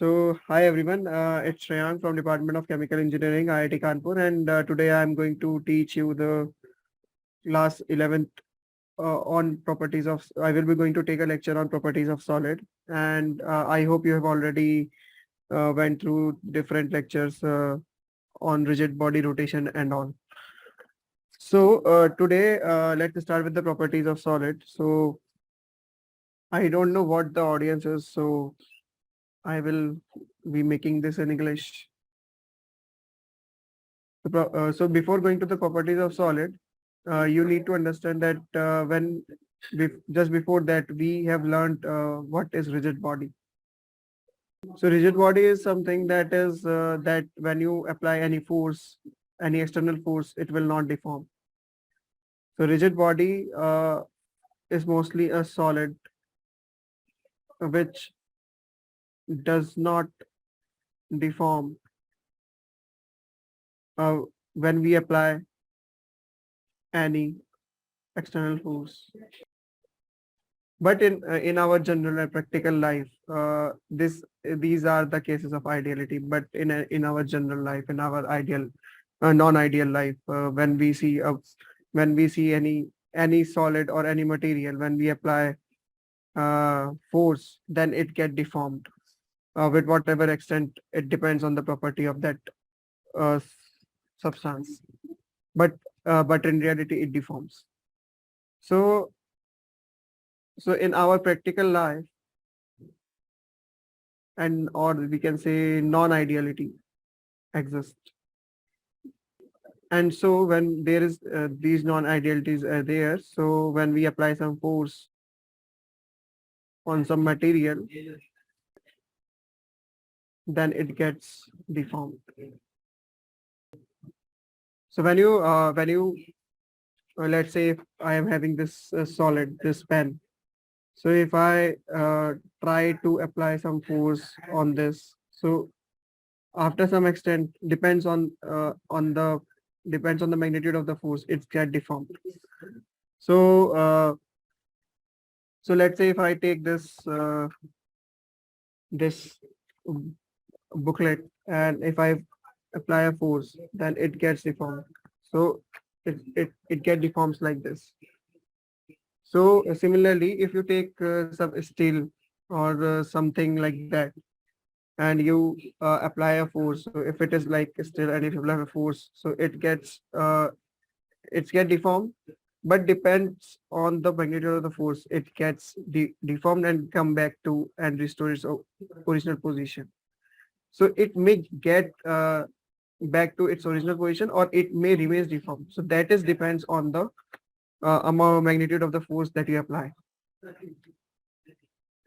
Hi everyone, it's Shreyank from Department of Chemical Engineering, IIT Kanpur, and today I'm going to teach you the class 11th on properties of. I will be going to take a lecture on properties of solid, and I hope you have already went through different lectures on rigid body rotation and all. Today, let's start with the properties of solid. So I don't know what the audience is, so I will be making this in English. So before going to the properties of solid, you need to understand that just before that we have learned what is rigid body. So rigid body is something that is that when you apply any force, any external force, it will not deform. So rigid body is mostly a solid which does not deform uh, when we apply any external force. But in our general and practical life, these are the cases of ideality. But in our general life, in our ideal, non-ideal life, when we see any solid or any material, when we apply force, then it get deformed. With whatever extent, it depends on the property of that uh, s- substance. But in reality, it deforms. So so in our practical life, and or we can say non-ideality exist. And so when there is these non-idealities are there, so when we apply some force on some material, then it gets deformed. So when you let's say if I am having this solid, this pen. So if I try to apply some force on this, so after some extent depends on the magnitude of the force, it's get deformed. So so let's say if I take this booklet, and if I apply a force, then it gets deformed. So it get deforms like this. So similarly, if you take some steel or something like that, and you apply a force, so if it is like steel and if you apply a force, so it's get deformed, but depends on the magnitude of the force, it gets deformed and come back to and restore its original position. So it may get back to its original position, or it may remain deformed. So that is depends on the amount magnitude of the force that you apply.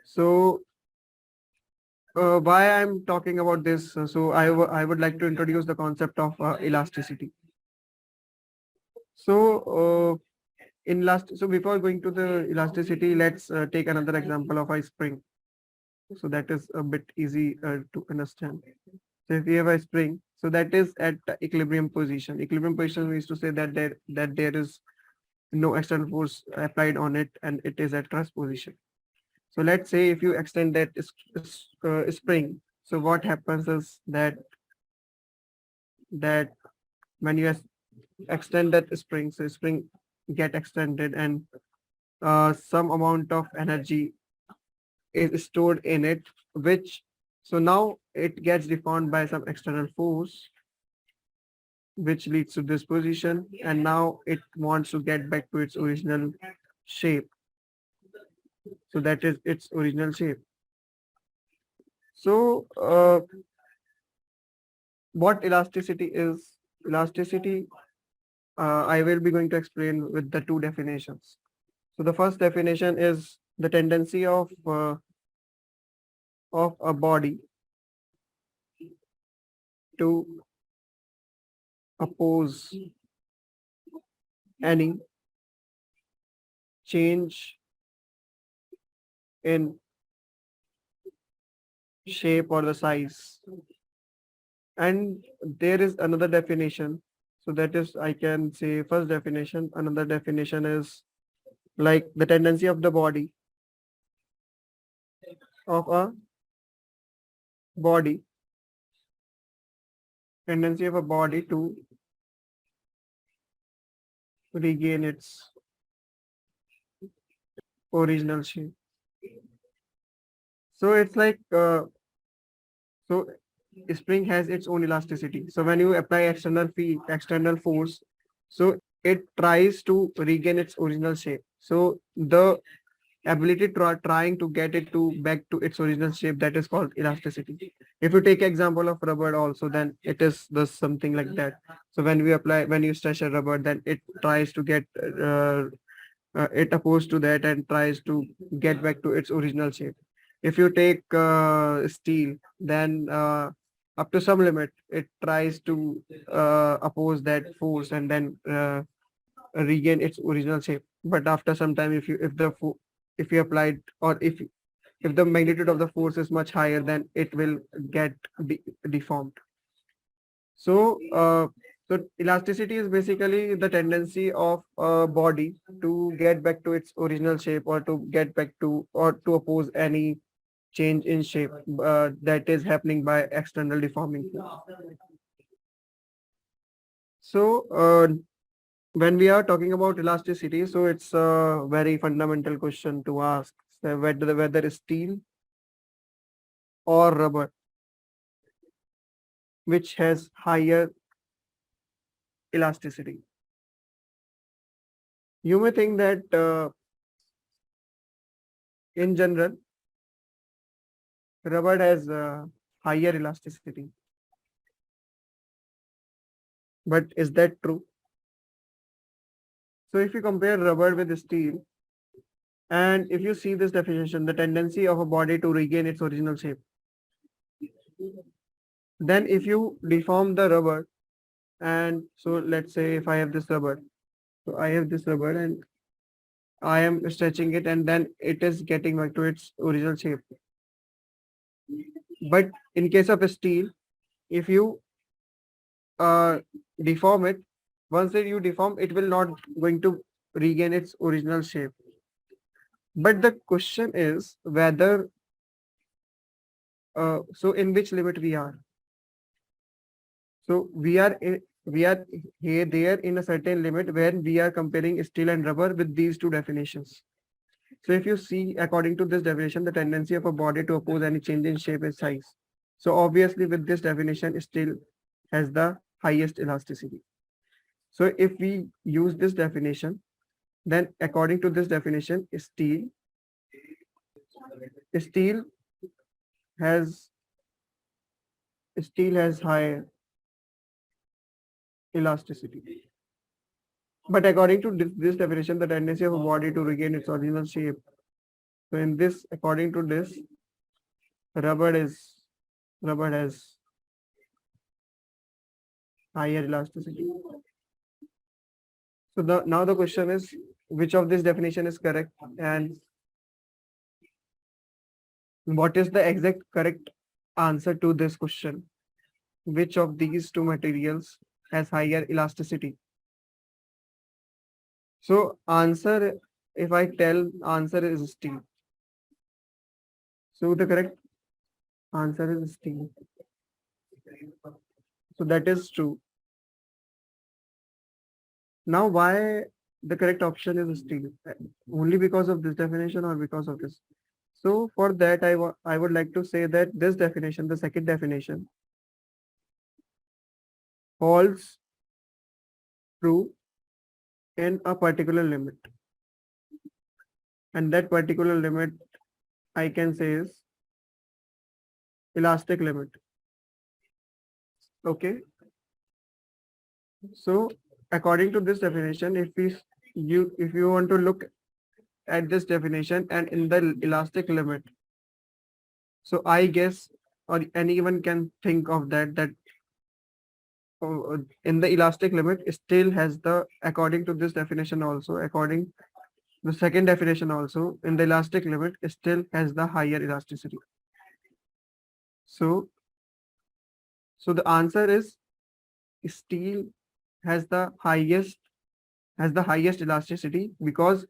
So why I'm talking about this? So I would like to introduce the concept of elasticity. So so before going to the elasticity, let's take another example of a spring. So that is a bit easy to understand. So if we have a spring, so that is at the equilibrium position. Equilibrium position means to say that there is no external force applied on it, and it is at rest position. So let's say if you extend that spring, so what happens is that when you extend that spring, so spring get extended, and some amount of energy is stored in it, which so now it gets deformed by some external force, which leads to this position, and now it wants to get back to its original shape. So that is its original shape. So what elasticity is? Elasticity, I will be going to explain with the two definitions. So the first definition is the tendency of a body to oppose any change in shape or the size. And there is another definition. So that is, I can say first definition. Another definition is like the tendency of the body of a body, tendency of a body to regain its original shape. So it's like so spring has its own elasticity. So when you apply external force, so it tries to regain its original shape. So the ability trying to get it to back to its original shape, that is called elasticity. If you take example of rubber also, then it is the something like that. So when you stretch a rubber, then it tries to get it opposed to that and tries to get back to its original shape. If you take steel, then up to some limit, it tries to oppose that force and then regain its original shape. But after some time, if you applied, or if the magnitude of the force is much higher, then it will get deformed. So, so elasticity is basically the tendency of a body to get back to its original shape, or to get back to, or to oppose any change in shape that is happening by external deforming force. So, when we are talking about elasticity, so it's a very fundamental question to ask. So whether steel or rubber, which has higher elasticity. You may think that in general, rubber has higher elasticity. But is that true? So if you compare rubber with steel, and if you see this definition, the tendency of a body to regain its original shape, then if you deform the rubber, and so let's say if I have this rubber, so I have this rubber and I am stretching it, and then it is getting back to its original shape. But in case of steel, if you uh, deform it, once that you deform, it will not going to regain its original shape. But the question is whether so in which limit we are. So we are here there in a certain limit where we are comparing steel and rubber with these two definitions. So if you see, according to this definition, the tendency of a body to oppose any change in shape is size. So obviously with this definition, steel has the highest elasticity. So if we use this definition, then according to this definition, steel has steel has high elasticity. But according to this definition, the tendency of a body to regain its original shape. So in this, according to this, rubber is rubber has higher elasticity. So now the question is, which of this definition is correct, and what is the exact correct answer to this question? Which of these two materials has higher elasticity? So answer, if I tell answer is steel. So the correct answer is steel. So that is true. Now why the correct option is steel? Only because of this definition or because of this? So for that, I would like to say that this definition, the second definition, holds true in a particular limit. And that particular limit, I can say, is elastic limit. Okay. So according to this definition, if you want to look at this definition and in the elastic limit, so I guess, or anyone can think of that in the elastic limit still has the, according to this definition also, according the second definition also, in the elastic limit still has the higher elasticity. So the answer is steel has the highest elasticity because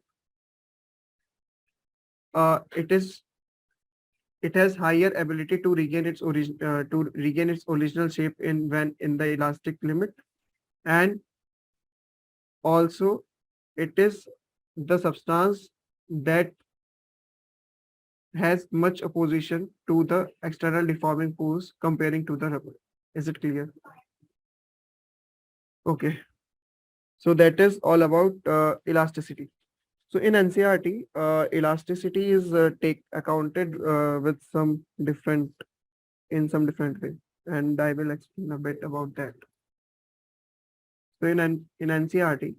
it is it has higher ability to regain its original shape in when in the elastic limit, and also it is the substance that has much opposition to the external deforming force comparing to the rubber. Is it clear? Okay. So that is all about elasticity. So in NCRT, elasticity is take accounted with some different in some different way, and I will explain a bit about that. So in NCRT,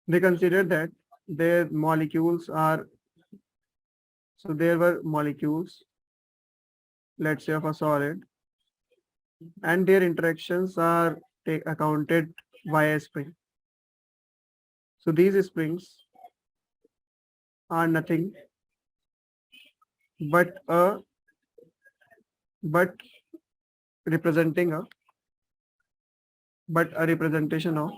they consider that their molecules are so there were molecules, let's say of a solid, and their interactions are take accounted via spring. So these springs are nothing but a but representing a but a representation of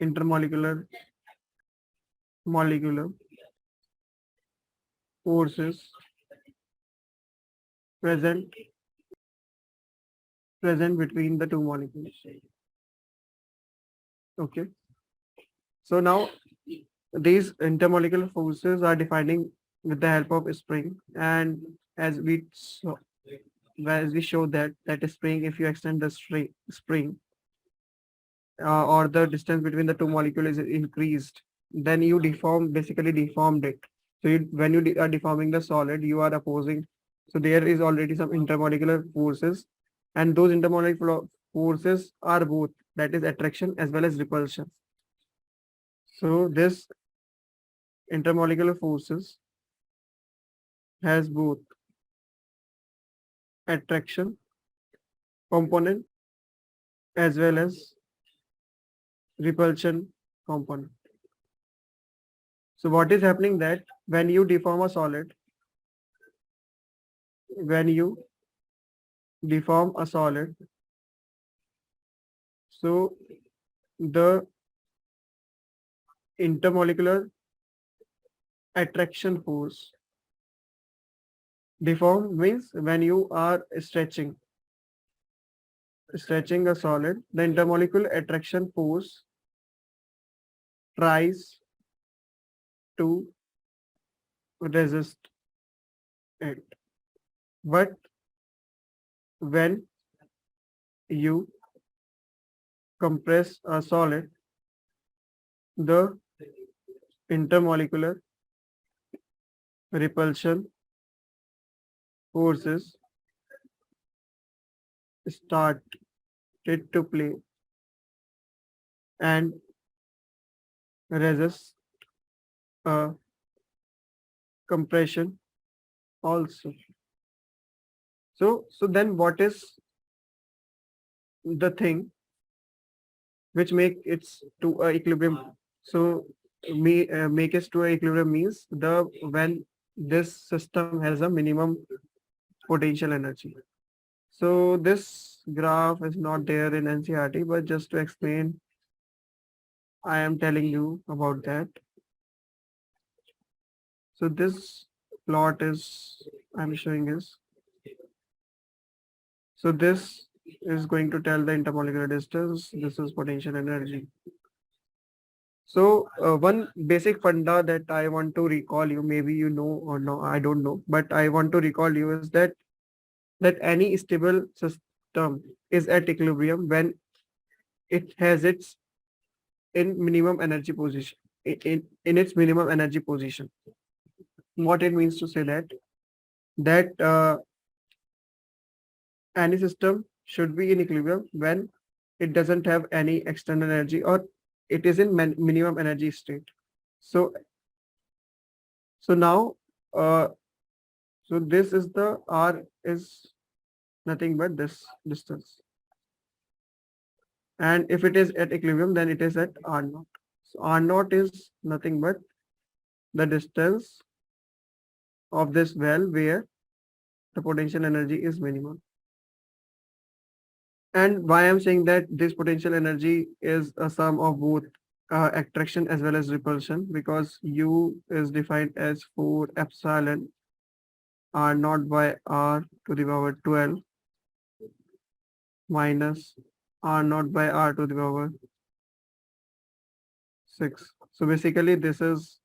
intermolecular molecular forces present present between the two molecules. Okay. So now these intermolecular forces are defining with the help of a spring, and as we saw, as we show that is spring, if you extend the spring or the distance between the two molecules is increased, then you basically deformed it. So when you are deforming the solid, you are opposing. So there is already some intermolecular forces, and those intermolecular forces are both, that is attraction as well as repulsion. So this intermolecular forces has both attraction component as well as repulsion component. So what is happening that when you deform a solid, when you deform a solid, so the intermolecular attraction force, deform means when you are stretching a solid, the intermolecular attraction force tries to resist it. But when you compress a solid, the intermolecular repulsion forces started to play and resist a compression also. So then what is the thing which make it to a equilibrium? So make it to a equilibrium means the when this system has a minimum potential energy. So this graph is not there in NCRT, but just to explain, I am telling you about that. So this plot is I'm showing is, so this is going to tell the intermolecular distance. This is potential energy. So one basic funda that I want to recall you, maybe you know or no, I don't know, but I want to recall you is that any stable system is at equilibrium when it has its in minimum energy position in its minimum energy position. What it means to say that any system should be in equilibrium when it doesn't have any external energy or it is in minimum energy state. So now uh, so this is the r is nothing but this distance, and if it is at equilibrium then it is at r naught. So r naught is nothing but the distance of this well where the potential energy is minimum. And why I'm saying that this potential energy is a sum of both attraction as well as repulsion, because U is defined as 4 epsilon R naught by R to the power 12 minus R naught by R to the power 6. So basically this is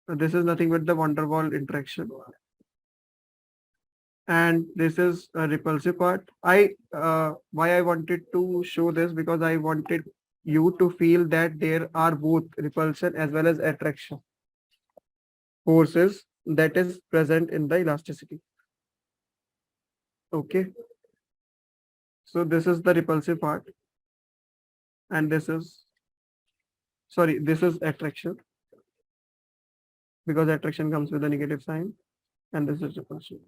nothing but the van der Waals interaction, and this is a repulsive part. Why I wanted to show this, because I wanted you to feel that there are both repulsion as well as attraction forces that is present in the elasticity. Okay, so this is the repulsive part, and this is attraction, because attraction comes with a negative sign, and this is repulsion.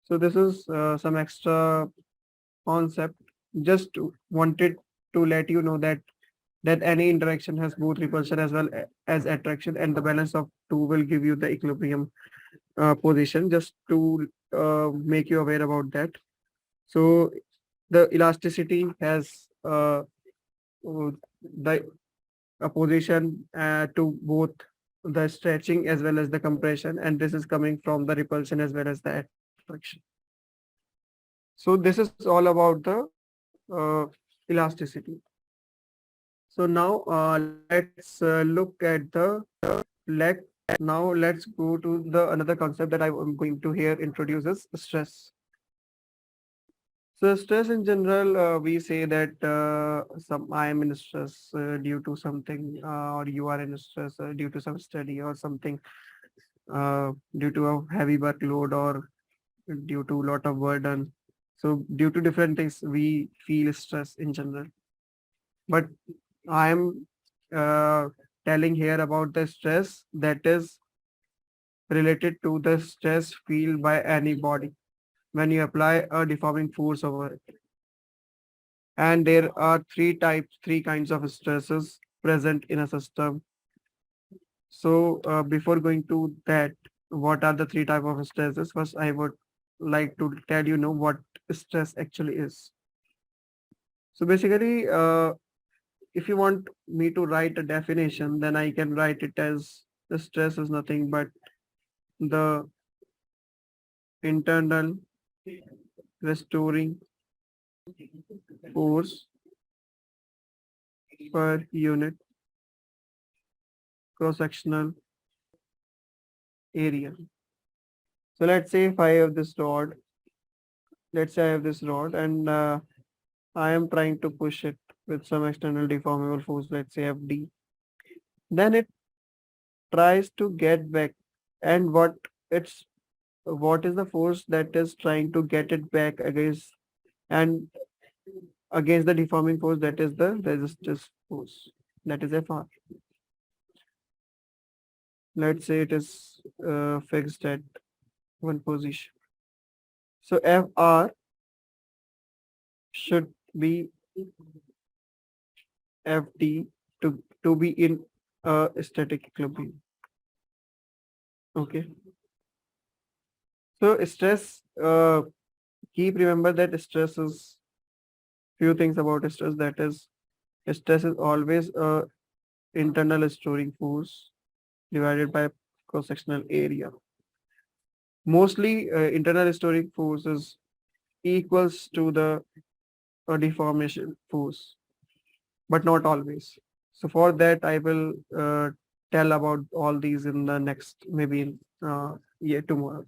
So this is some extra concept. Just wanted to let you know that any interaction has both repulsion as well as attraction, and the balance of two will give you the equilibrium position, just to make you aware about that. So the elasticity has the opposition to both the stretching as well as the compression, and this is coming from the repulsion as well as the attraction. So this is all about the elasticity. So now let's look at the let now let's go to the another concept that I am going to here introduces stress. So stress in general, we say that some I am in stress due to something, or you are in stress due to some study or something, due to a heavy workload or due to lot of burden. So due to different things, we feel stress in general. But I am uh, telling here about the stress that is related to the stress feel by any body when you apply a deforming force over it. And there are three kinds of stresses present in a system. So before going to that, what are the three type of stresses? First, I would like to tell you know what stress actually is. So basically, if you want me to write a definition, then I can write it as the stress is nothing but the internal restoring force per unit cross-sectional area. So let's say if I have this rod, let's say I have this rod, and I am trying to push it with some external deformable force, let's say FD. Then it tries to get back. And what is the force that is trying to get it back against, and against the deforming force, that is the resistance force, that is Fr. Let's say it is fixed at one position. So Fr should be Fd to be in a static equilibrium. Okay. So stress, keep remember that stress is few things about stress, that is stress is always a internal storing force divided by cross-sectional area. Mostly internal storing force is equals to the deformation force, but not always. So for that, I will tell about all these in the next, maybe in tomorrow.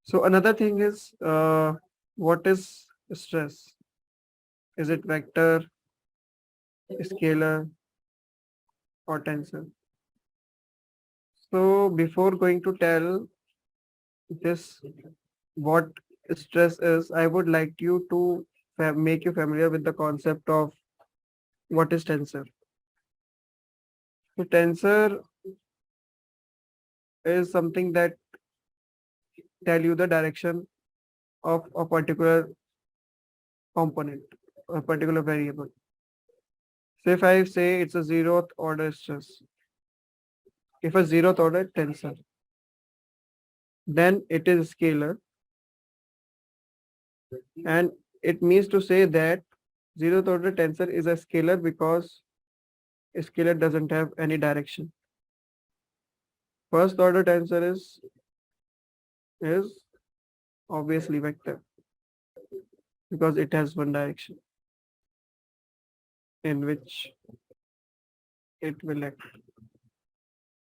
So another thing is, what is stress? Is it vector, scalar, or tensor? So before going to tell this what stress is, I would like you to make you familiar with the concept of what is tensor. So tensor is something that tell you the direction of a particular component, a particular variable. So if I say it's a zeroth order stress, if a zeroth order tensor, then it is scalar, and it means to say that Zeroth order tensor is a scalar because a scalar doesn't have any direction. First order tensor is obviously vector because it has one direction in which it will act.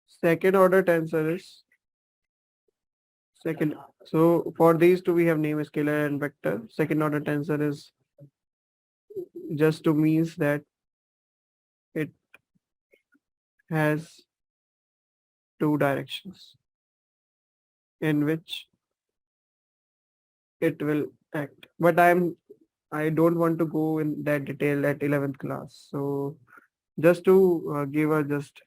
Second order tensor is second. So for these two we have name scalar and vector. Second order tensor is just to means that it has two directions in which it will act. But I don't want to go in that detail at 11th class. So just to give a just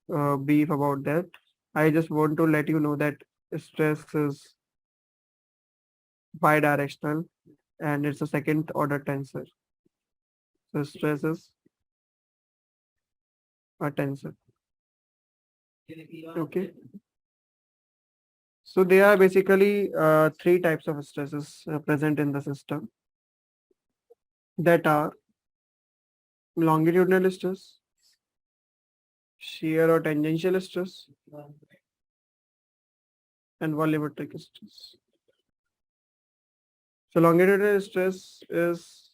brief about that, I just want to let you know that stress is bidirectional and it's a second order tensor. So stress is a tensor. Okay. So there are basically three types of stresses present in the system that are longitudinal stress, shear or tangential stress, and volumetric stress. So longitudinal stress is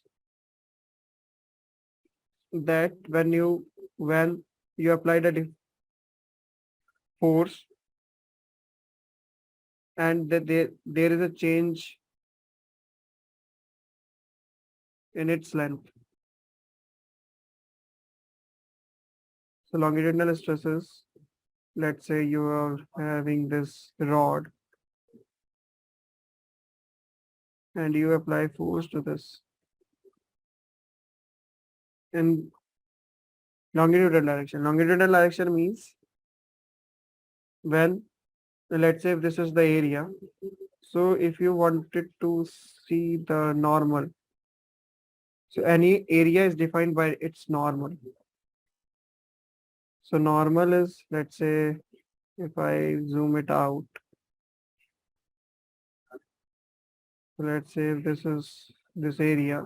that when you apply the force and that there is a change in its length. So longitudinal stresses, let's say you are having this rod and you apply force to this in longitudinal direction. Longitudinal direction means when, let's say if this is the area. So if you wanted to see the normal, so any area is defined by its normal. So normal is, let's say, if I zoom it out, let's say if this is this area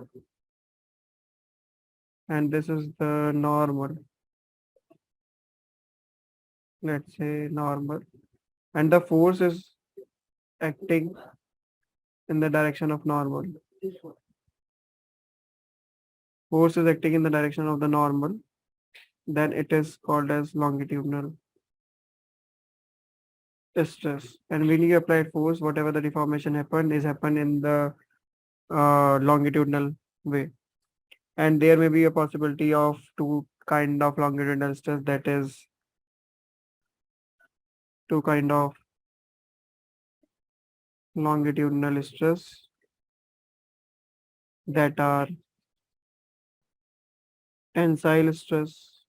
and this is the normal, let's say normal, and the force is acting in the direction of normal. Force is acting in the direction of the normal, then it is called as longitudinal stress. And when you apply force, whatever the deformation happened is happened in the longitudinal way. And there may be a possibility of two kind of longitudinal stress, that is two kind of longitudinal stress that are tensile stress,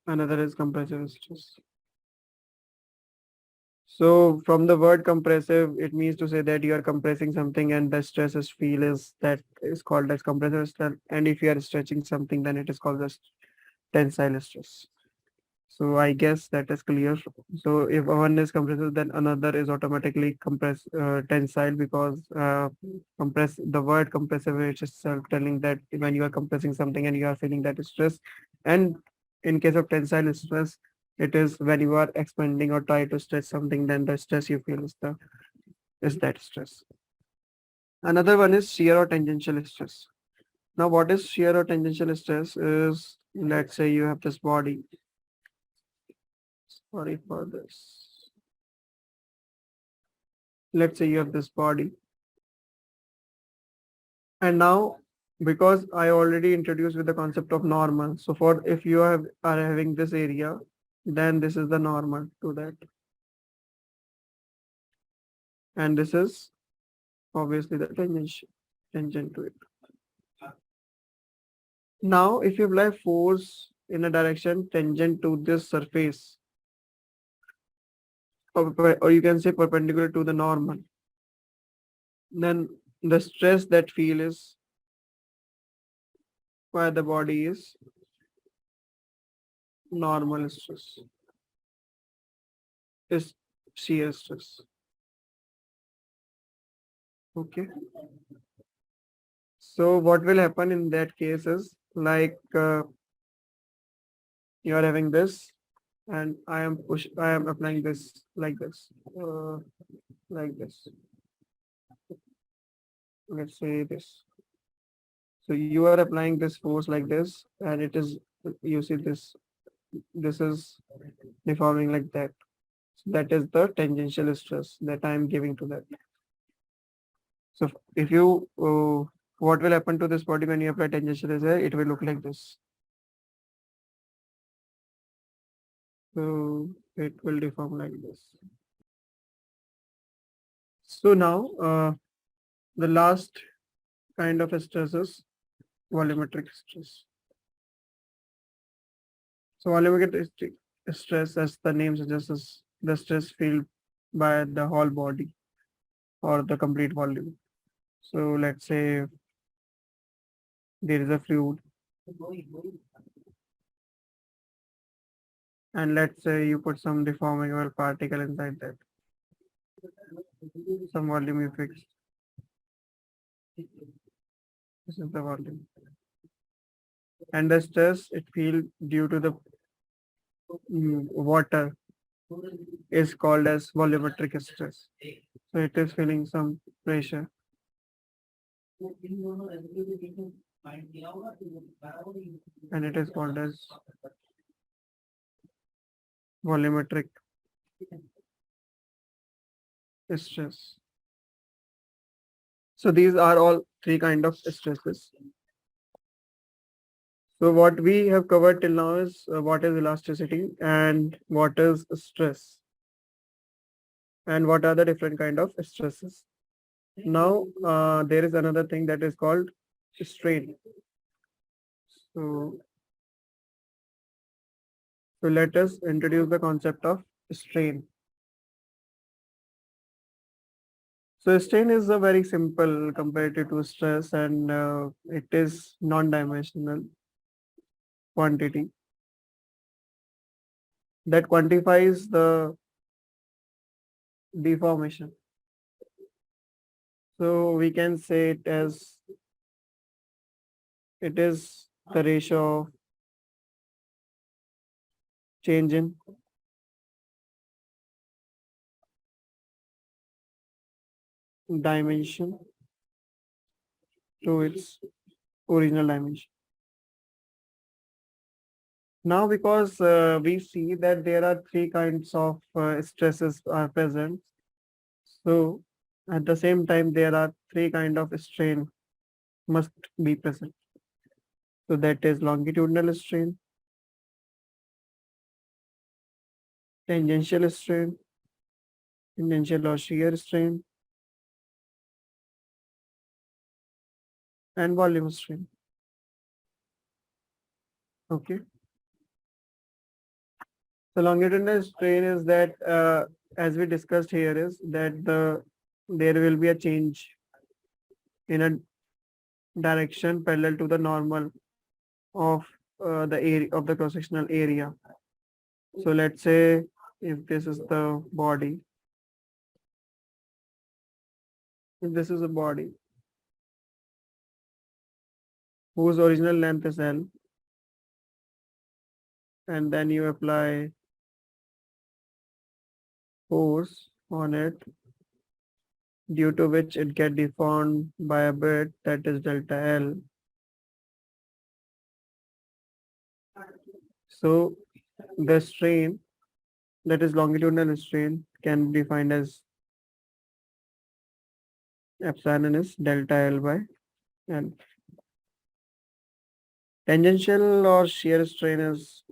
another is compressive stress. So from the word compressive, it means to say that you are compressing something and the stress is feel is that is called as compressive stress. And if you are stretching something, then it is called as tensile stress. So I guess that is clear. So if one is compressive, then another is automatically tensile because compress the word compressive is itself telling that when you are compressing something and you are feeling that stress. And in case of tensile stress, it is when you are expanding or try to stretch something, then the stress you feel is that stress. Another one is shear or tangential stress. Now, what is shear or tangential stress is, let's say you have this body. Sorry for this. Let's say you have this body. And now, because I already introduced with the concept of normal. So for if you are having this area, then this is the normal to that. And this is obviously the tangent to it. Now, if you apply force in a direction tangent to this surface, or you can say perpendicular to the normal, then the stress that feel is why the body is normal stress, is shear stress. Okay. So what will happen in that case is like you are having this, and I am applying this uh, like this. Let's say this. So you are applying this force like this, and it is, you see this, this is deforming like that. So that is the tangential stress that I am giving to that. So if you, what will happen to this body when you apply tangential stress? It will look like this. So it will deform like this. So now the last kind of stress is volumetric stress. So volumetric stress, as the name suggests, is the stress felt by the whole body or the complete volume. So let's say there is a fluid, and let's say you put some deformable particle inside that, some volume you fix. This is the volume. And the stress it feels due to the water is called as volumetric stress. So it is feeling some pressure, and it is called as volumetric stress. So these are all three kind of stresses. So what we have covered till now is what is elasticity and what is stress and what are the different kind of stresses. Now there is another thing that is called strain. So, so let us introduce the concept of strain. So strain is a very simple comparative to stress, and it is non-dimensional quantity that quantifies the deformation. So we can say it as it is the ratio of change in dimension to its original dimension. Now, because we see that there are three kinds of stresses are present, so at the same time there are three kind of strain must be present. So that is longitudinal strain, tangential strain, tangential or shear strain, and volume strain. Okay. So longitudinal strain is that, as we discussed here, is that there will be a change in a direction parallel to the normal of the area of the cross-sectional area. So let's say if this is the body, if this is a body whose original length is L, and then you apply force on it, due to which it get deformed by a bit, that is delta L. So the strain, that is longitudinal strain, can be defined as epsilon is delta L by L. Tangential or shear strain is,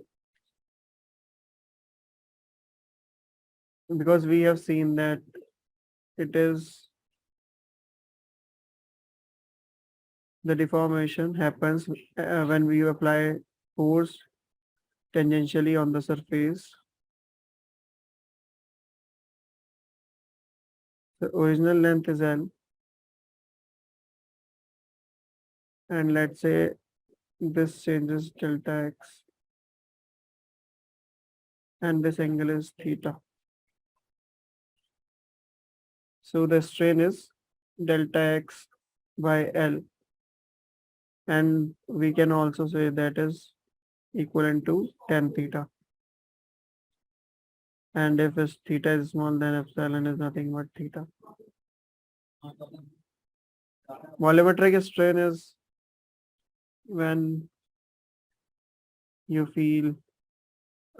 because we have seen that it is the deformation happens when we apply force tangentially on the surface. The original length is L, and let's say this changes delta x, and this angle is theta. So the strain is delta x by L. and we can also say that is equivalent to tan theta. And if is theta is small, then epsilon is nothing but theta. Volumetric strain is when you feel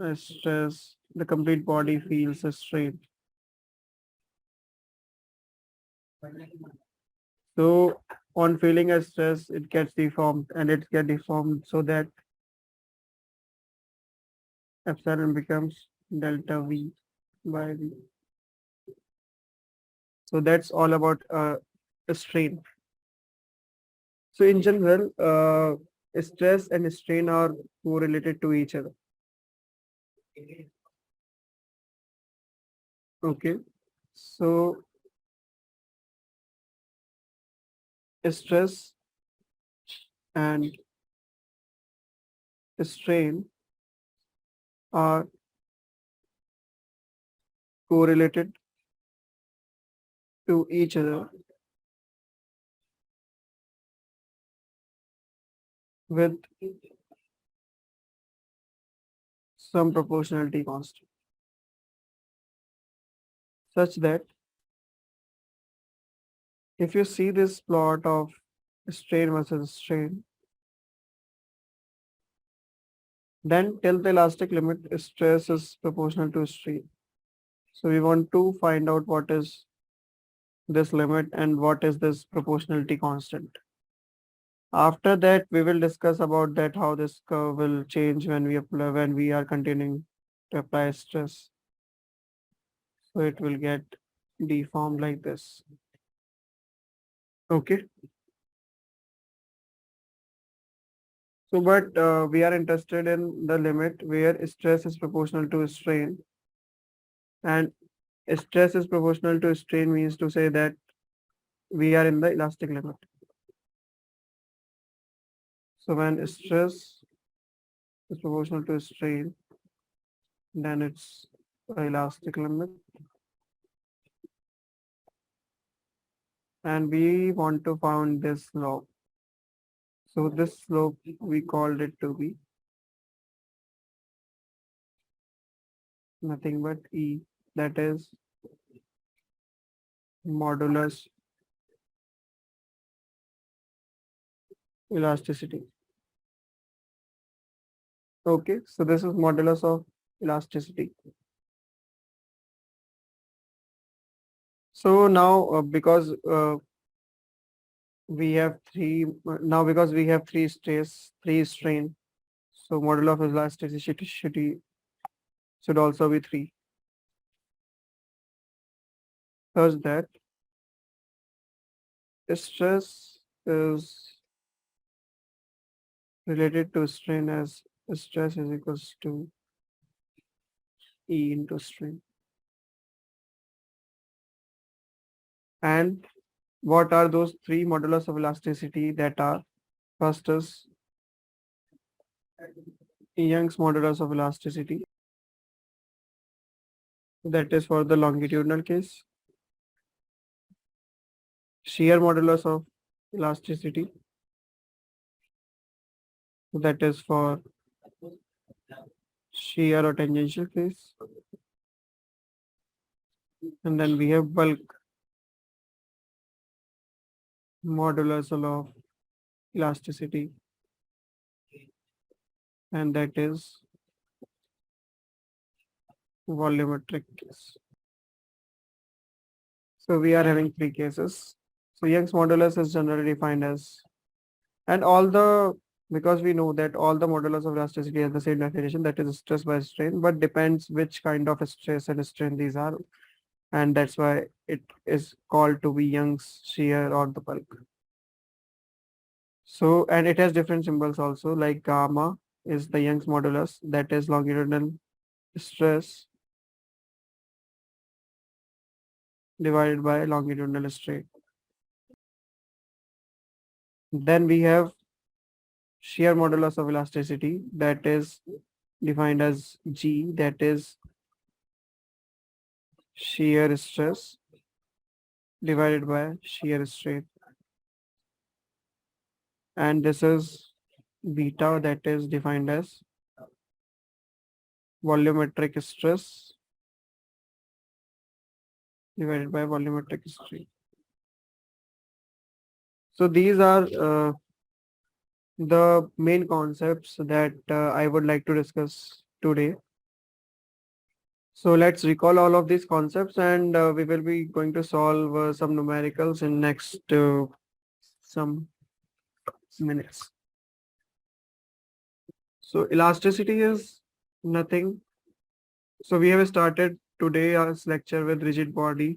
a stress, the complete body feels a strain. So on feeling a stress, it gets deformed and it gets deformed so that epsilon becomes delta V by V. So that's all about a strain. So in general, stress and strain are correlated to each other. Okay. So stress and strain are correlated to each other with some proportionality constant, such that if you see this plot of strain versus strain, then till the elastic limit, stress is proportional to strain. So we want to find out what is this limit and what is this proportionality constant. After that, we will discuss about that how this curve will change when we apply when we are continuing to apply stress. So it will get deformed like this. Okay. So, but we are interested in the limit where stress is proportional to strain, and stress is proportional to strain means to say that we are in the elastic limit. So when stress is proportional to strain, then it's elastic limit. And we want to find this slope. So this slope, we called it to be nothing but E, that is modulus elasticity. Okay, so this is modulus of elasticity. So now because we have three strain, so modulus of elasticity should also be 3. Such that stress is related to strain as stress is equals to E into strain. And what are those 3 modulus of elasticity that are? First is Young's modulus of elasticity, that is for the longitudinal case. Shear modulus of elasticity, that is for shear or tangential case. And then we have bulk modulus of elasticity, and that is volumetric case. So we are having 3 cases. So Young's modulus is generally defined as, and all the, because we know that all the modulus of elasticity has the same definition, that is stress by strain, but depends which kind of stress and strain these are. And that's why it is called to be Young's shear or the bulk. So, and it has different symbols also, like gamma is the Young's modulus, that is longitudinal stress divided by longitudinal strain. Then we have shear modulus of elasticity, that is defined as G, that is shear stress divided by shear strain. and this is beta, that is defined as volumetric stress divided by volumetric strain. So these are the main concepts that I would like to discuss today. So let's recall all of these concepts, and we will be going to solve some numericals in next some minutes. So elasticity is nothing. So we have started today our lecture with rigid body.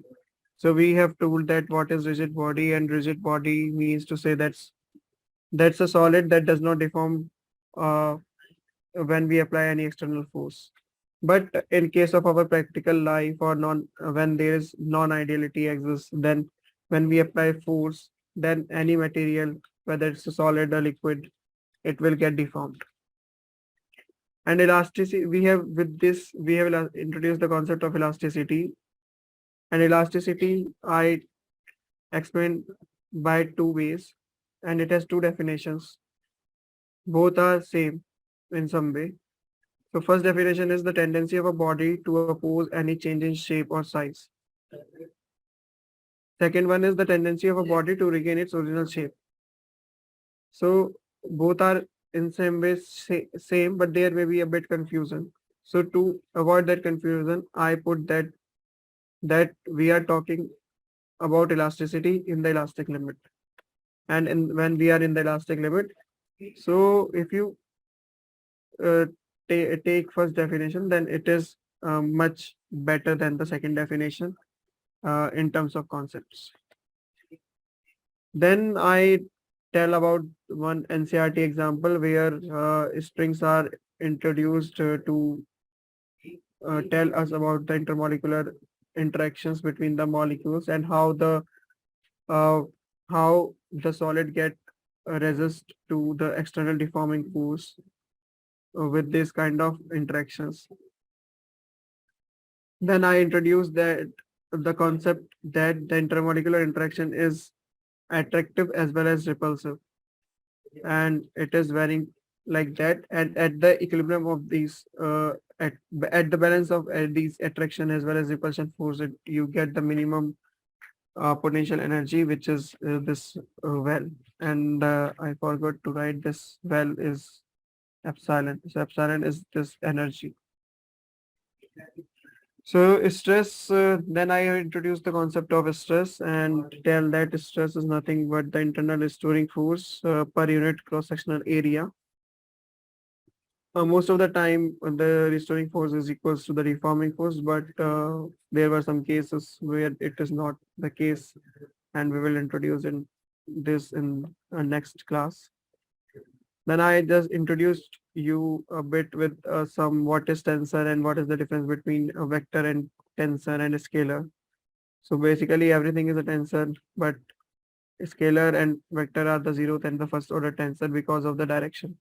So we have told that what is rigid body, and rigid body means to say that's a solid that does not deform uh, when we apply any external force. But in case of our practical life or when there is non-ideality exists, then when we apply force, then any material, whether it's a solid or liquid, it will get deformed. And elasticity, we have with this, we have introduced the concept of elasticity. And elasticity, I explained by two ways, and it has two definitions. Both are same in some way. So first definition is the tendency of a body to oppose any change in shape or size. Second one is the tendency of a body to regain its original shape. So both are in same way same, but there may be a bit confusion. So to avoid that confusion, I put that we are talking about elasticity in the elastic limit. And when we are in the elastic limit, so if you uh, take first definition, then it is much better than the second definition in terms of concepts. Then I tell about one NCRT example where strings are introduced to tell us about the intermolecular interactions between the molecules and uh, how the solid get resist to the external deforming force with this kind of interactions. Then I introduced that the concept that the intermolecular interaction is attractive as well as repulsive, and it is varying like that. And at the equilibrium of these, at the balance of these attraction as well as repulsion force, you get the minimum potential energy, which is this well. And I forgot to write this well is epsilon. So epsilon is this energy. So stress, then I introduce the concept of stress and tell that stress is nothing but the internal restoring force per unit cross-sectional area. Most of the time, the restoring force is equals to the reforming force, but there were some cases where it is not the case, and we will introduce in this in next class. Then I just introduced you a bit with some what is tensor and what is the difference between a vector and tensor and a scalar. So basically everything is a tensor, but scalar and vector are the zeroth and the first order tensor because of the direction.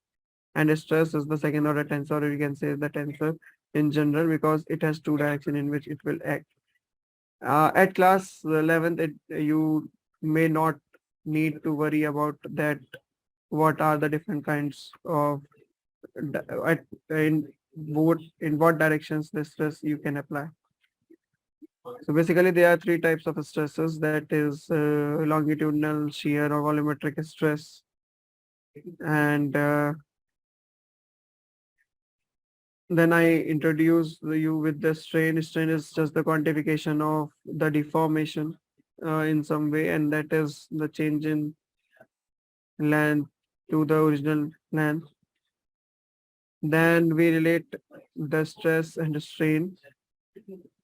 And stress is the second order tensor, or you can say the tensor in general because it has two direction in which it will act. At class 11th, you may not need to worry about that. What are the different kinds of at in what directions the stress you can apply. So basically there are three types of stresses, that is longitudinal, shear or volumetric stress. And then I introduce you with the strain. Strain is just the quantification of the deformation in some way, and that is the change in length to the original length. Then we relate the stress and the strain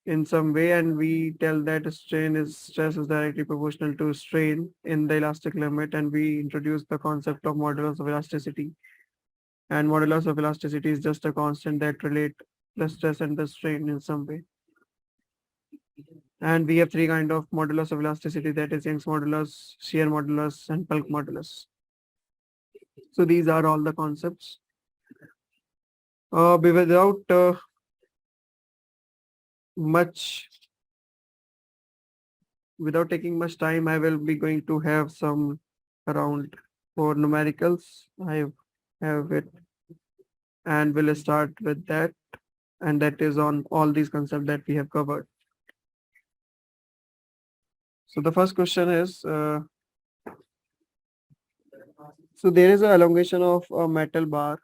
in some way, and we tell that stress is directly proportional to strain in the elastic limit, and we introduce the concept of modulus of elasticity. And modulus of elasticity is just a constant that relate the stress and the strain in some way. And we have three kind of modulus of elasticity, that is Young's modulus, shear modulus, and bulk modulus. So these are all the concepts. Without much without taking much time, I will be going to have some around For numericals, I have it and we'll start with that. And that is on all these concepts that we have covered. So the first question is, so there is an elongation of a metal bar.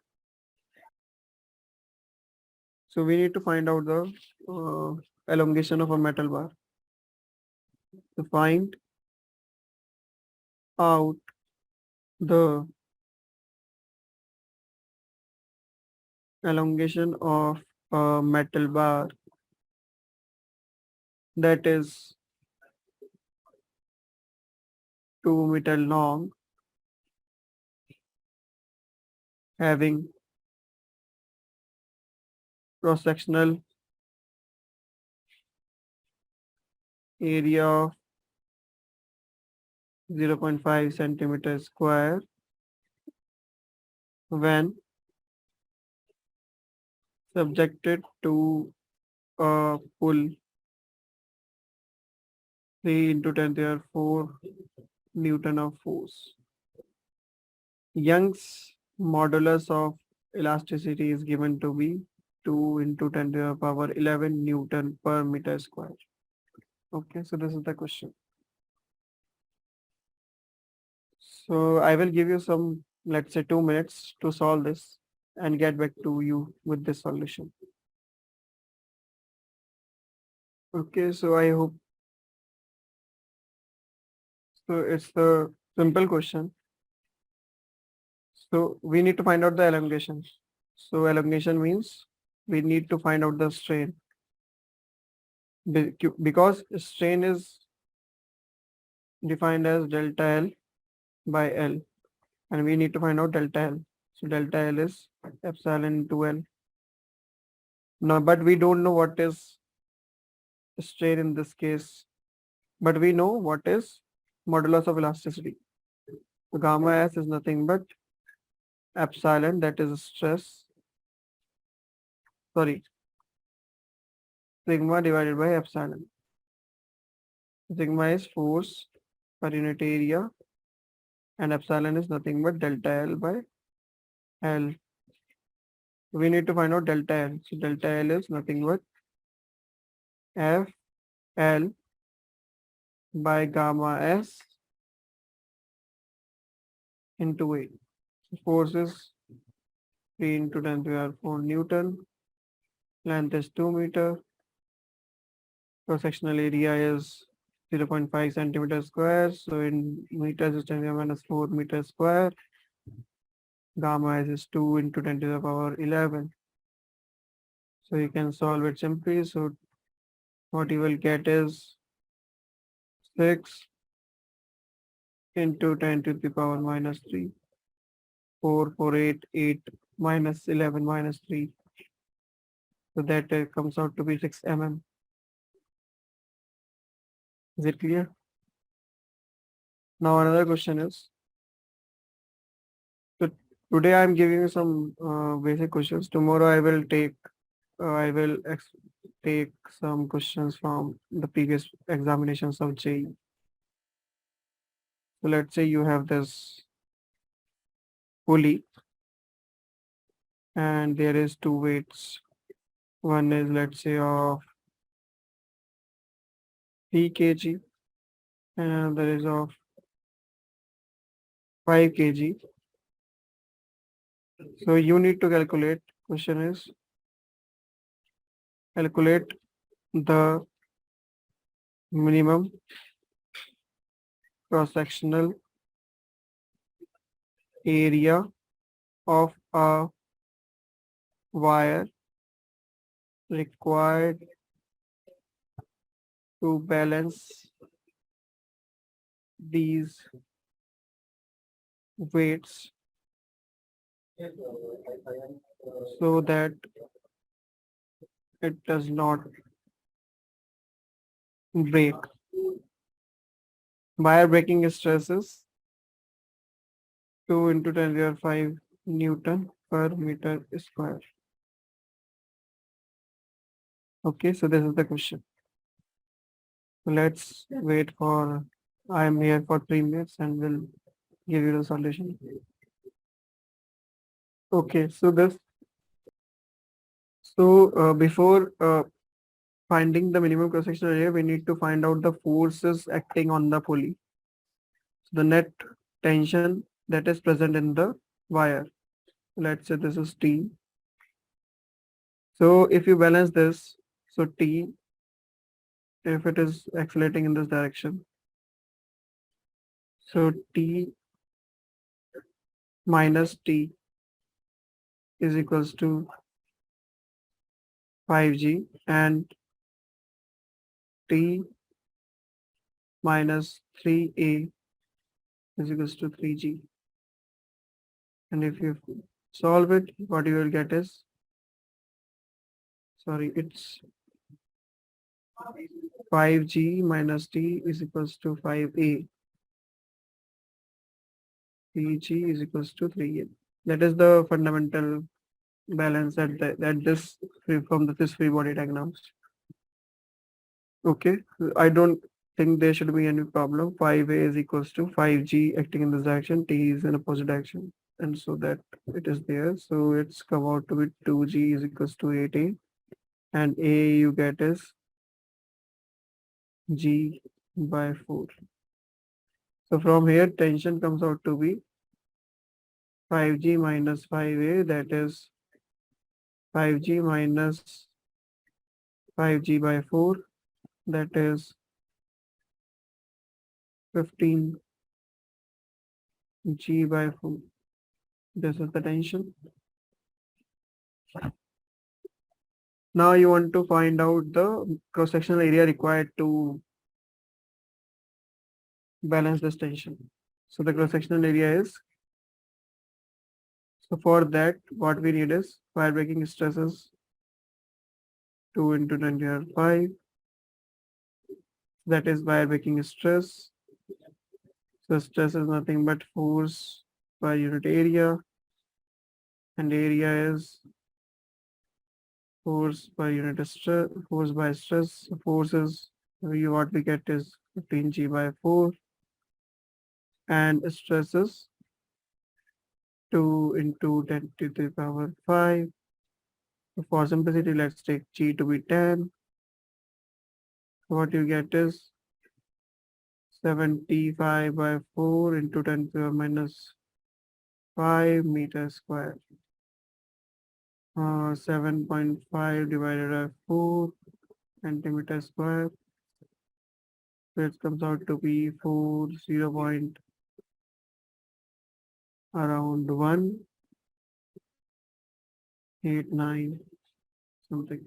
So we need to find out the elongation of a metal bar. To find out the elongation of a metal bar that is 2 meter long, having cross-sectional area of 0.5 centimeters square when subjected to a pull 3 into 10 to the 4 Newton of force. Young's modulus of elasticity is given to be 2 into 10 to the power 11 Newton per meter square. Okay, so this is the question. So I will give you some, let's say 2 minutes to solve this and get back to you with this solution. Okay, so I hope, so it's the simple question. So we need to find out the elongation. So elongation means we need to find out the strain. Because strain is defined as delta L by L and we need to find out delta L. So delta L is epsilon into L. Now, but we don't know what is strain in this case, but we know what is modulus of elasticity. So gamma S is nothing but epsilon, that is stress, sorry, sigma divided by epsilon. Sigma is force per unit area and epsilon is nothing but delta L by L. We need to find out delta L. So delta L is nothing but F L by gamma S into A. So force is 3 into 10 to the power 4 Newton. Length is 2 meter. Cross-sectional area is 0.5 centimeter square. So in meters is 10 to the minus 4 meters square. Gamma S is 2 into 10 to the power 11. So you can solve it simply. So what you will get is 6 into 10 to the power minus 3. 4, 4, 8, 8 minus 11 minus 3. So that comes out to be 6 mm. Is it clear? Now another question is, so today I am giving you some basic questions. Tomorrow I will take some questions from the previous examinations of JEE. So let's say you have this pulley and there is two weights. One is, let's say, of 3 kg and another is of 5 kg. So you need to calculate, question is, calculate the minimum cross-sectional area of a wire required to balance these weights so that it does not break. Wire breaking stresses 2 into 10 to the 5 Newton per meter square. Okay, so this is the question. Let's wait for, I am here for 3 minutes and we'll give you the solution. Okay, so this before finding the minimum cross-sectional area, we need to find out the forces acting on the pulley. So the net tension that is present in the wire. Let's say this is T. So if you balance this, so T, if it is accelerating in this direction, so T minus T is equals to 5G and T minus 3A is equals to 3G. And if you solve it, what you will get is, sorry, it's 5G minus T is equals to 5A. 3G is equals to 3A. That is the fundamental balance that this this free body diagrams. Okay, I don't think there should be any problem. 5A is equals to 5G acting in this direction, T is in opposite direction. And so that it is there. So it's come out to be 2G is equals to 8A. And A you get is G by 4. So from here, tension comes out to be 5G minus 5A, that is 5G minus 5G by 4, that is 15G by 4. This is the tension. Now you want to find out the cross-sectional area required to balance this tension. So the cross-sectional area is, so for that, what we need is wire breaking stresses 2 into 10 to the 5. That is wire breaking stress. So stress is nothing but force per unit area, and area is force per unit stress, force by stress. So force is, what we get is 15G by 4, and stress is 2 into 10 to the power 5. So for simplicity, let's take G to be 10. So what you get is 75 by 4 into 10 to the power minus 5 meters square. 7.5 divided by 4 centimeters square. So it comes out to be 0 point around 189 something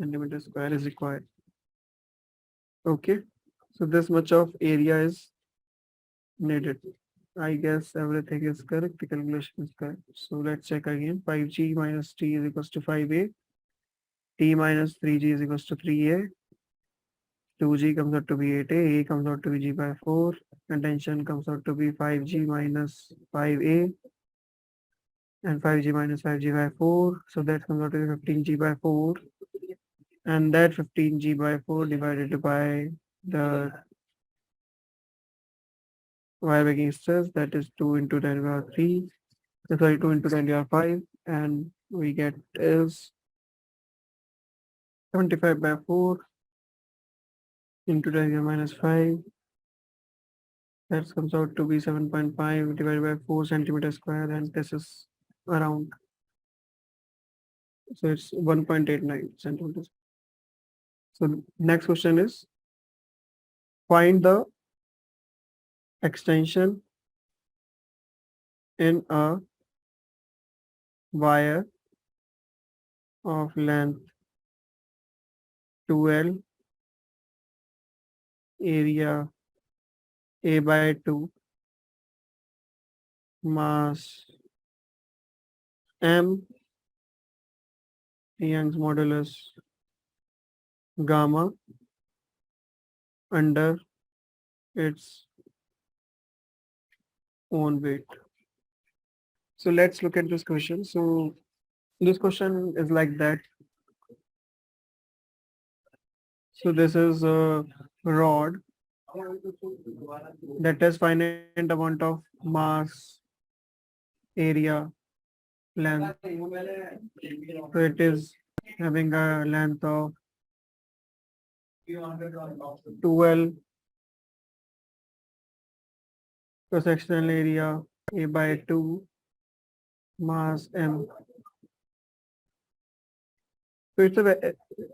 centimeter square is required. Okay, so this much of area is needed. I guess everything is correct. The calculation is correct. So let's check again. 5G minus T is equals to 5A. T minus 3G is equals to 3A. 2G comes out to be 8A. A comes out to be G by 4. And tension comes out to be 5G minus 5A. And 5G minus 5G by 4. So that comes out to be 15G by 4. And that 15G by 4 divided by the wire breaking stress, that is 2 into 10 to the power 3. Sorry, 2 into 10 to the power 5. And we get is 75 by 4 into 10 to the minus 5. That comes out to be 7.5 divided by 4 centimeter square, and this is around. So it's 1.89 centimeters. So next question is, find the extension in a wire of length 2L, area A by 2, mass M, Young's modulus gamma under its own weight. So let's look at this question. So this question is like that. So this is a rod that is finite amount of mass, area, length. So it is having a length of 12, cross-sectional area A by 2, mass M. So it's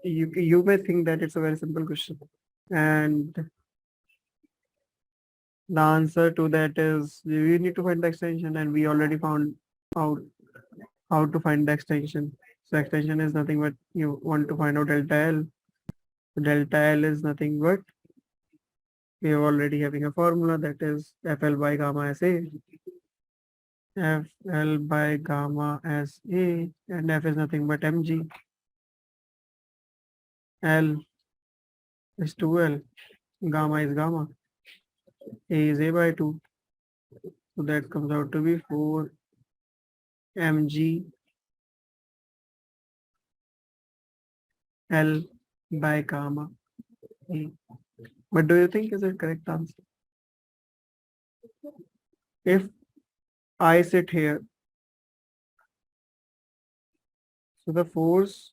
you may think that it's a very simple question, and the answer to that is we need to find the extension, and we already found out how to find the extension. So extension is nothing but you want to find out delta L. Delta L is nothing but we are already having a formula that is FL by gamma SA. FL by gamma SA, and F is nothing but mg. L is 2L, gamma is gamma, A is A by 2. So that comes out to be 4 mg L by gamma A. But do you think is it correct answer? If I sit here, so the force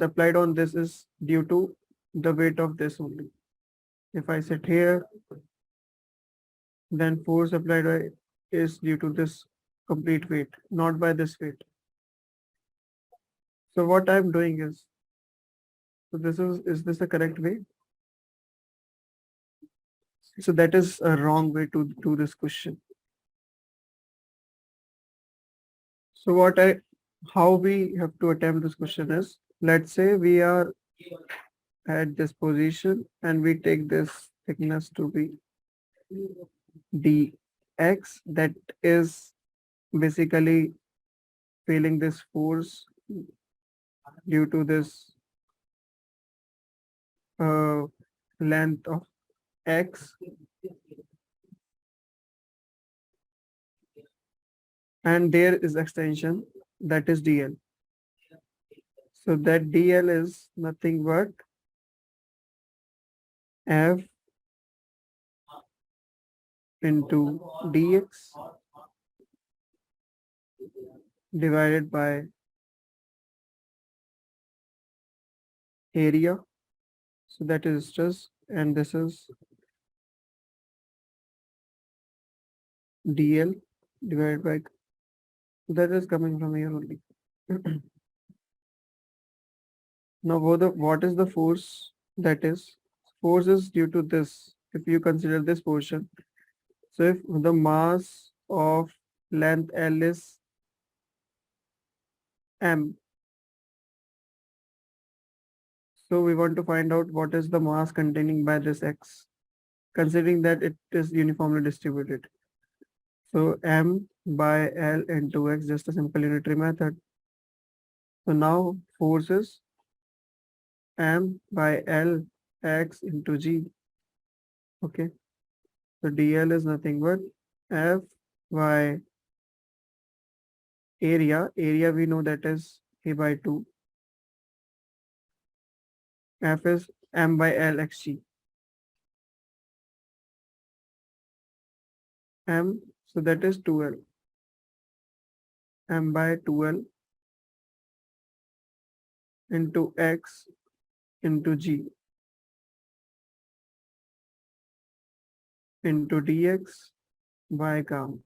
applied on this is due to the weight of this only. If I sit here, then force applied by is due to this complete weight, not by this weight. So what I'm doing is, so this is this the correct way? So that is a wrong way to do this question. So how we have to attempt this question is, let's say we are at this position and we take this thickness to be dx, that is basically feeling this force due to this uh, length of x, and there is extension that is dl. So that dl is nothing but f into dx divided by area. So that is stress, and this is dl divided by, that is coming from here only. Now what is the force? That is, force is due to this, if you consider this portion. So if the mass of length L is m, so we want to find out what is the mass containing by this x, considering that it is uniformly distributed. So m by L into x, just a simple unitary method. So now force is m by L x into g. Okay. So dl is nothing but f by area. Area we know that is a by 2. F is m by L xg. M, so that is 2L. M by 2L into x into g into dx by gamma.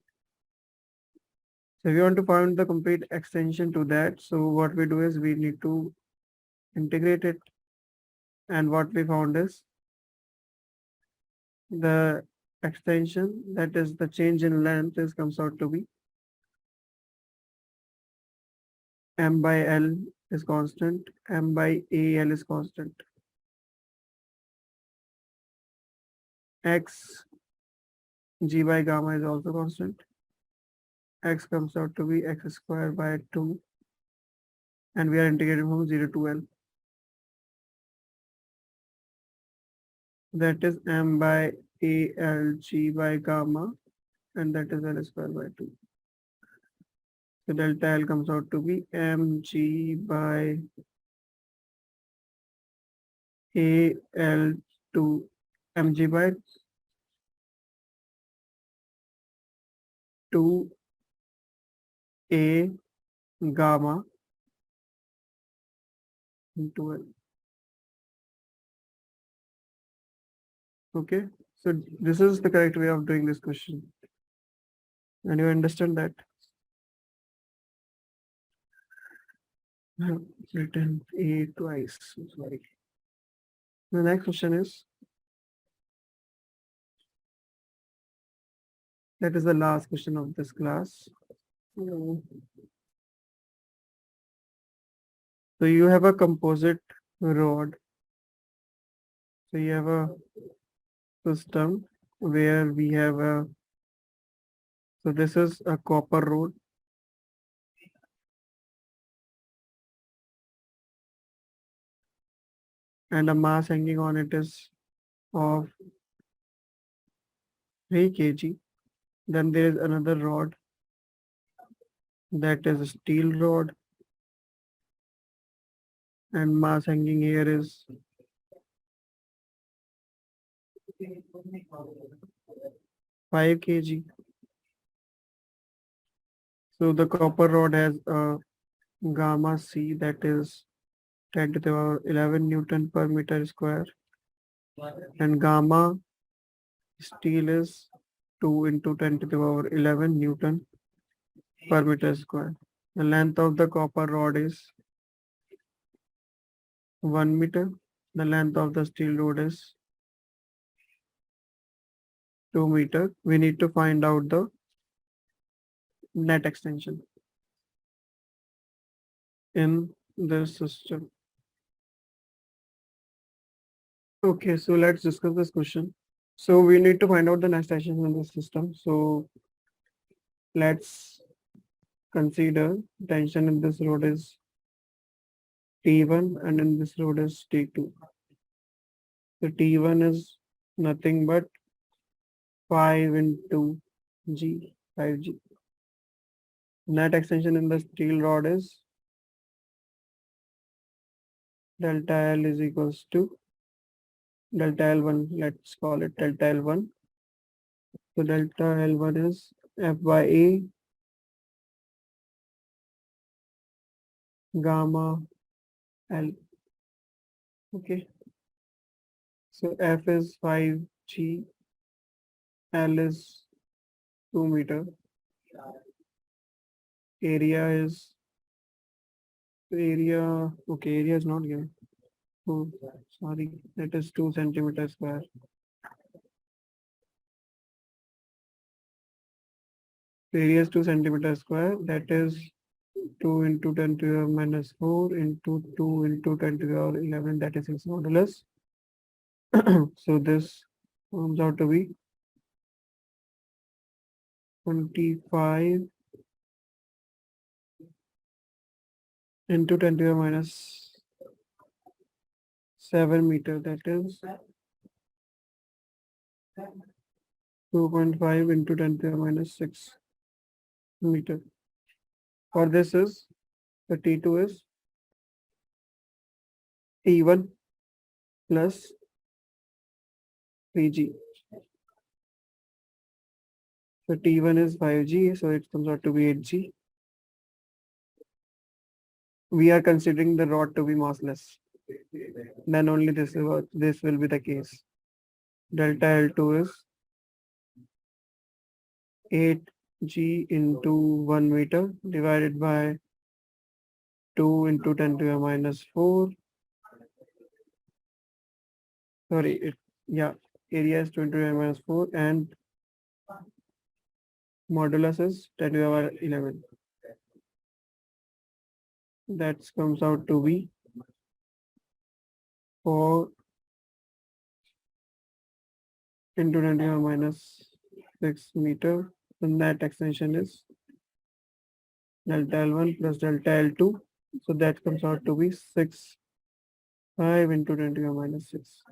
So if you want to find the complete extension to that, so what we do is we need to integrate it, and what we found is the extension, that is the change in length, is comes out to be m by L is constant, m by AL is constant, x g by gamma is also constant, x comes out to be x square by 2, and we are integrating from 0 to L. That is m by AL g by gamma, and that is L square by 2. So delta L comes out to be mg by Al2 mg by 2a gamma into L. Okay, so this is the correct way of doing this question. And you understand that? I have written A twice. Sorry. The next question is, that is the last question of this class. So you have a composite rod. So you have a system where we have a, so this is a copper rod and a mass hanging on it is of 3 kg. Then there is another rod that is a steel rod and mass hanging here is 5 kg. So the copper rod has a gamma C that is 10 to the power 11 Newton per meter square, and gamma steel is 2 into 10 to the power 11 Newton per meter square. The length of the copper rod is 1 meter. The length of the steel rod is 2 meter. We need to find out the net extension in this system. Okay, so let's discuss this question. So we need to find out the net extension in this system. So let's consider tension in this rod is T1 and in this rod is T2. So T1 is nothing but 5 into G, 5G. Net extension in the steel rod is delta L is equals to delta L1. Let's call it delta L1. So delta L1 is F by A gamma L. Okay. So F is 5G, L is 2 meter. Area is area is not given. Oh, sorry, that is 2 centimeters square. Area is 2 centimeters square. That is 2 into 10 to the power minus 4 into 2 into 10 to the power 11. That is its modulus. So this comes out to be 25 into 10 to the power minus 7 meter. That is 2.5 into 10 to the power minus 6 meter. For this is the T2 is T1 plus 3G. So T1 is 5G, so it comes out to be 8G. We are considering the rod to be massless. Then only this will be the case. Delta L2 is 8G into 1 meter divided by 2 into 10 to the minus 4. Sorry, area is 2 into 10 to the minus 4 and modulus is 10 to the power 11. That comes out to be 4 into 10 to the power minus 6 meter. And that extension is delta L1 plus delta L2. So that comes out to be 5 into 10 to the minus 6.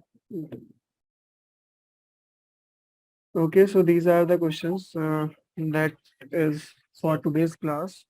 Okay, so these are the questions that is for today's class.